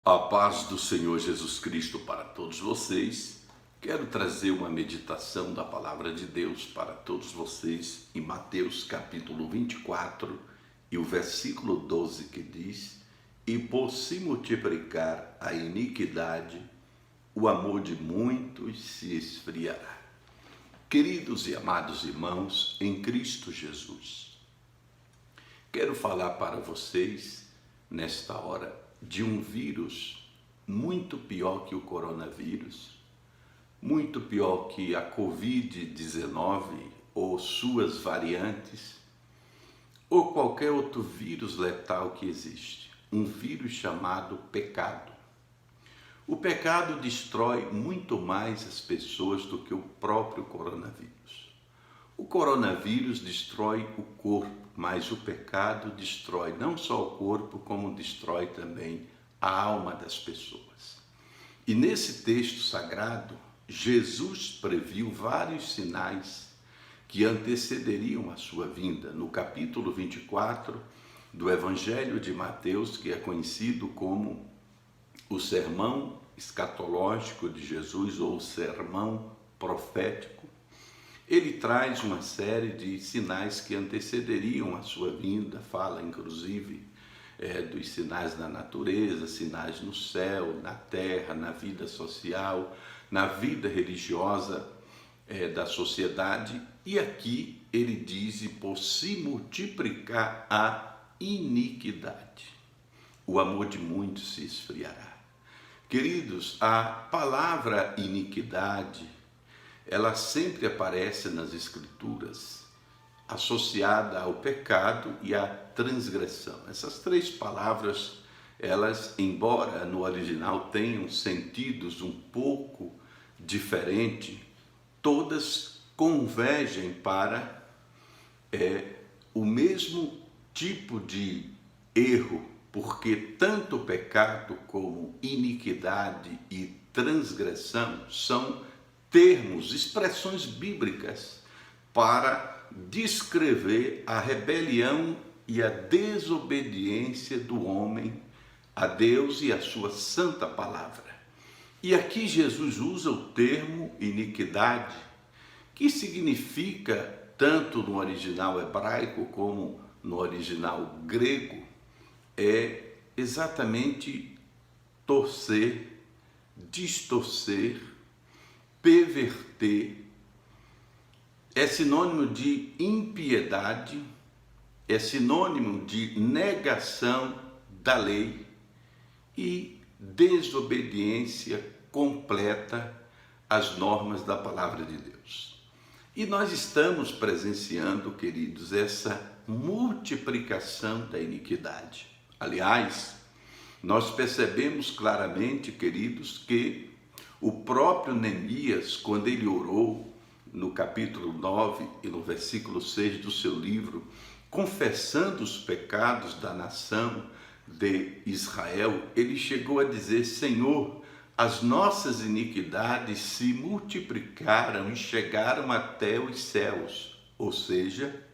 A paz do Senhor Jesus Cristo para todos vocês. Quero trazer uma meditação da palavra de Deus para todos vocês em Mateus capítulo 24 e o versículo 12 que diz: "E por se multiplicar a iniquidade, o amor de muitos se esfriará." Queridos e amados irmãos em Cristo Jesus, quero falar para vocês nesta hora de um vírus muito pior que o coronavírus, muito pior que a Covid-19 ou suas variantes, ou qualquer outro vírus letal que existe. Um vírus chamado pecado. O pecado destrói muito mais as pessoas do que o próprio coronavírus. O coronavírus destrói o corpo, mas o pecado destrói não só o corpo, como destrói também a alma das pessoas. E nesse texto sagrado, Jesus previu vários sinais que antecederiam a sua vinda. No capítulo 24 do Evangelho de Mateus, que é conhecido como o sermão escatológico de Jesus ou o sermão profético, ele traz uma série de sinais que antecederiam a sua vinda, fala inclusive dos sinais da natureza, sinais no céu, na terra, na vida social, na vida religiosa da sociedade. E aqui ele diz: "E por se multiplicar a iniquidade, o amor de muitos se esfriará." Queridos, a palavra iniquidade, ela sempre aparece nas Escrituras associada ao pecado e à transgressão. Essas três palavras, elas, embora no original tenham sentidos um pouco diferentes, todas convergem para o mesmo tipo de erro, porque tanto pecado como iniquidade e transgressão são termos, expressões bíblicas para descrever a rebelião e a desobediência do homem a Deus e a sua santa palavra. E aqui Jesus usa o termo iniquidade, que significa, tanto no original hebraico como no original grego, é exatamente torcer, distorcer, perverter. É sinônimo de impiedade, é sinônimo de negação da lei e desobediência completa às normas da palavra de Deus. E nós estamos presenciando, queridos, essa multiplicação da iniquidade. Aliás, nós percebemos claramente, queridos, que o próprio Neemias, quando ele orou no capítulo 9 e no versículo 6 do seu livro, confessando os pecados da nação de Israel, ele chegou a dizer: "Senhor, as nossas iniquidades se multiplicaram e chegaram até os céus." Ou seja,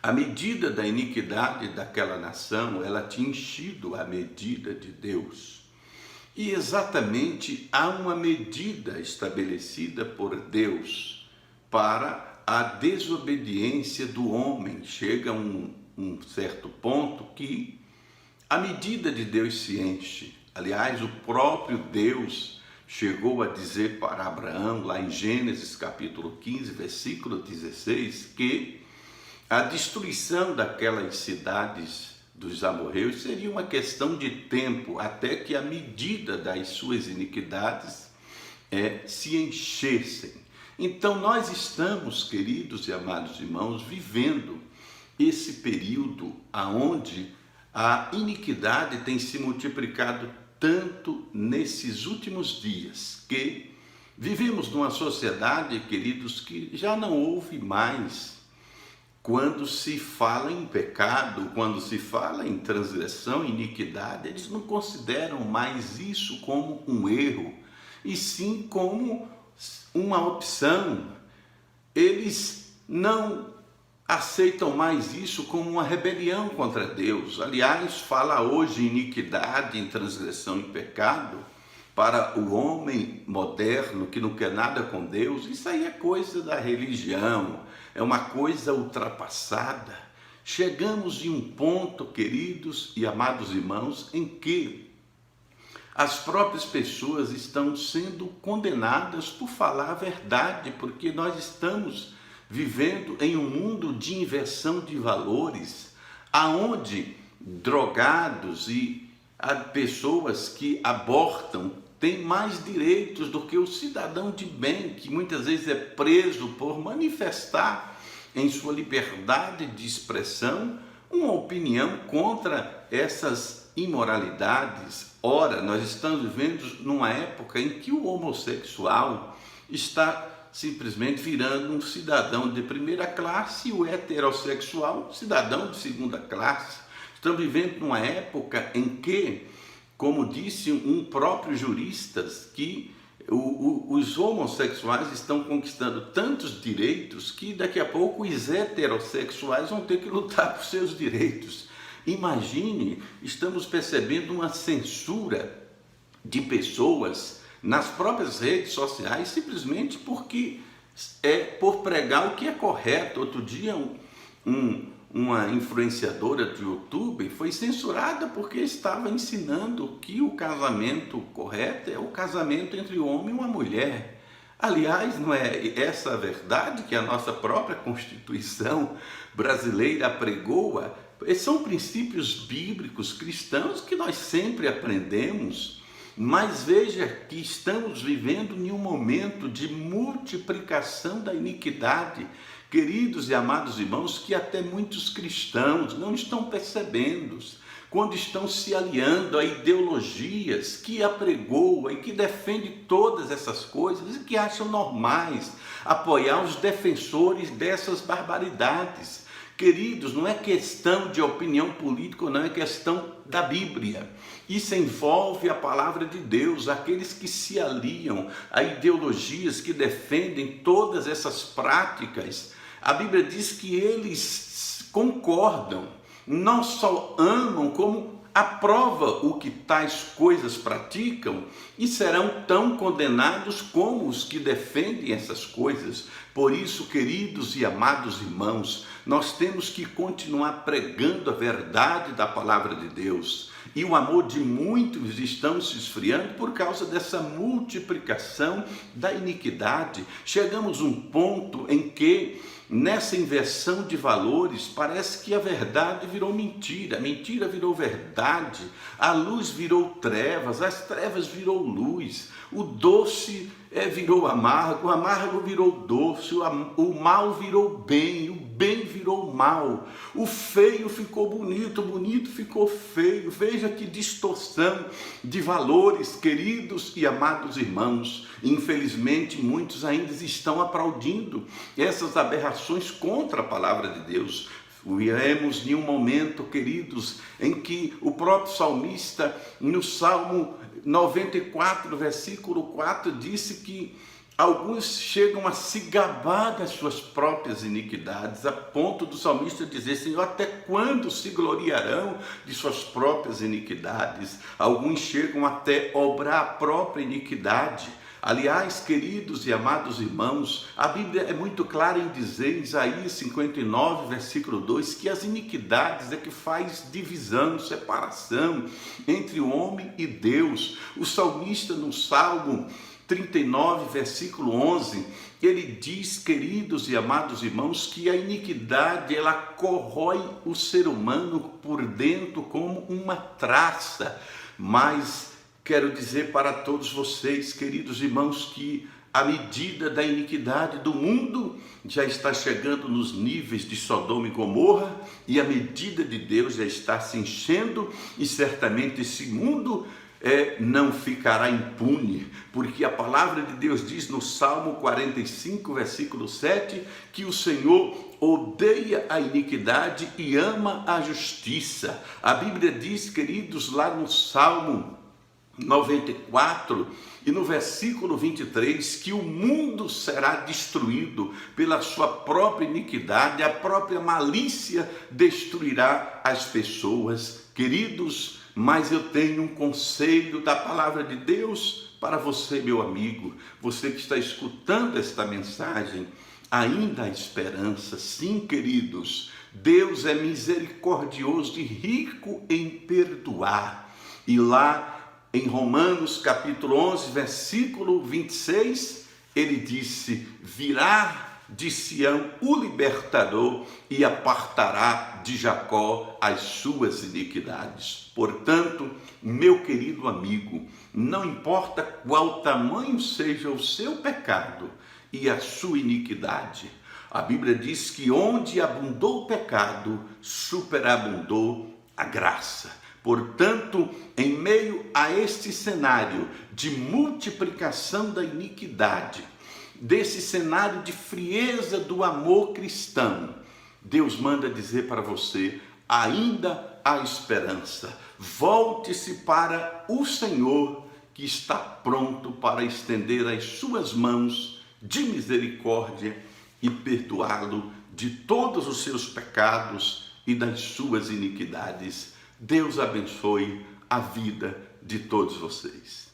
a medida da iniquidade daquela nação, ela tinha enchido a medida de Deus. E exatamente há uma medida estabelecida por Deus para a desobediência do homem. Chega um certo ponto que a medida de Deus se enche. Aliás, o próprio Deus chegou a dizer para Abraão, lá em Gênesis capítulo 15, versículo 16, que a destruição daquelas cidades dos amorreus seria uma questão de tempo, até que a medida das suas iniquidades se enchessem. Então nós estamos, queridos e amados irmãos, vivendo esse período aonde a iniquidade tem se multiplicado tanto nesses últimos dias, que vivemos numa sociedade, queridos, que já não houve mais, quando se fala em pecado, quando se fala em transgressão, iniquidade, eles não consideram mais isso como um erro, e sim como uma opção. Eles não aceitam mais isso como uma rebelião contra Deus. Aliás, fala hoje em iniquidade, em transgressão e pecado, para o homem moderno que não quer nada com Deus. Isso aí é coisa da religião, é uma coisa ultrapassada. Chegamos em um ponto, queridos e amados irmãos, em que as próprias pessoas estão sendo condenadas por falar a verdade, porque nós estamos vivendo em um mundo de inversão de valores, aonde drogados e pessoas que abortam têm mais direitos do que o cidadão de bem, que muitas vezes é preso por manifestar em sua liberdade de expressão uma opinião contra essas imoralidades. Ora, nós estamos vivendo numa época em que o homossexual está simplesmente virando um cidadão de primeira classe e o heterossexual cidadão de segunda classe. Estamos vivendo numa época em que, como disse um próprio jurista, que os homossexuais estão conquistando tantos direitos que daqui a pouco os heterossexuais vão ter que lutar por seus direitos. Imagine, estamos percebendo uma censura de pessoas nas próprias redes sociais, simplesmente porque por pregar o que é correto. Outro dia uma influenciadora do YouTube foi censurada porque estava ensinando que o casamento correto é o casamento entre um homem e uma mulher. Aliás, não é essa a verdade que a nossa própria Constituição brasileira apregoa? São princípios bíblicos cristãos que nós sempre aprendemos, mas veja que estamos vivendo em um momento de multiplicação da iniquidade, queridos e amados irmãos, que até muitos cristãos não estão percebendo, quando estão se aliando a ideologias que apregoam e que defendem todas essas coisas e que acham normais apoiar os defensores dessas barbaridades. Queridos, não é questão de opinião política, não é questão da Bíblia. Isso envolve a palavra de Deus, aqueles que se aliam a ideologias que defendem todas essas práticas. A Bíblia diz que eles concordam, não só amam, como aprovam o que tais coisas praticam e serão tão condenados como os que defendem essas coisas. Por isso, queridos e amados irmãos, nós temos que continuar pregando a verdade da palavra de Deus. E o amor de muitos estão se esfriando por causa dessa multiplicação da iniquidade. Chegamos a um ponto em que, nessa inversão de valores, parece que a verdade virou mentira, a mentira virou verdade, a luz virou trevas, as trevas virou luz, o doce virou amargo, o amargo virou doce, o mal virou bem, o bem virou mal, o feio ficou bonito, o bonito ficou feio. Veja que distorção de valores, queridos e amados irmãos. Infelizmente, muitos ainda estão aplaudindo essas aberrações contra a palavra de Deus. Vivemos em um momento, queridos, em que o próprio salmista, no Salmo 94, versículo 4, disse que alguns chegam a se gabar das suas próprias iniquidades, a ponto do salmista dizer: Senhor, até quando se gloriarão de suas próprias iniquidades? Alguns chegam até obrar a própria iniquidade. Aliás, queridos e amados irmãos, a Bíblia é muito clara em dizer, em Isaías 59, versículo 2, que as iniquidades é que faz divisão, separação entre o homem e Deus. O salmista, no Salmo 39, versículo 11, ele diz, queridos e amados irmãos, que a iniquidade, ela corrói o ser humano por dentro como uma traça. Mas quero dizer para todos vocês, queridos irmãos, que a medida da iniquidade do mundo já está chegando nos níveis de Sodoma e Gomorra, e a medida de Deus já está se enchendo, e certamente esse mundo não ficará impune, porque a palavra de Deus diz no Salmo 45, versículo 7, que o Senhor odeia a iniquidade e ama a justiça. A Bíblia diz, queridos, lá no Salmo 94 e no versículo 23, que o mundo será destruído pela sua própria iniquidade, a própria malícia destruirá as pessoas. Queridos, mas eu tenho um conselho da palavra de Deus para você, meu amigo, você que está escutando esta mensagem. Ainda há esperança, sim, queridos. Deus é misericordioso e rico em perdoar. E lá em Romanos capítulo 11, versículo 26, ele disse: virá de Sião o libertador e apartará de Jacó as suas iniquidades. Portanto, meu querido amigo, não importa qual tamanho seja o seu pecado e a sua iniquidade, a Bíblia diz que onde abundou o pecado, superabundou a graça. Portanto, em meio a este cenário de multiplicação da iniquidade, desse cenário de frieza do amor cristão, Deus manda dizer para você: ainda há esperança. Volte-se para o Senhor, que está pronto para estender as suas mãos de misericórdia e perdoá-lo de todos os seus pecados e das suas iniquidades. Deus abençoe a vida de todos vocês.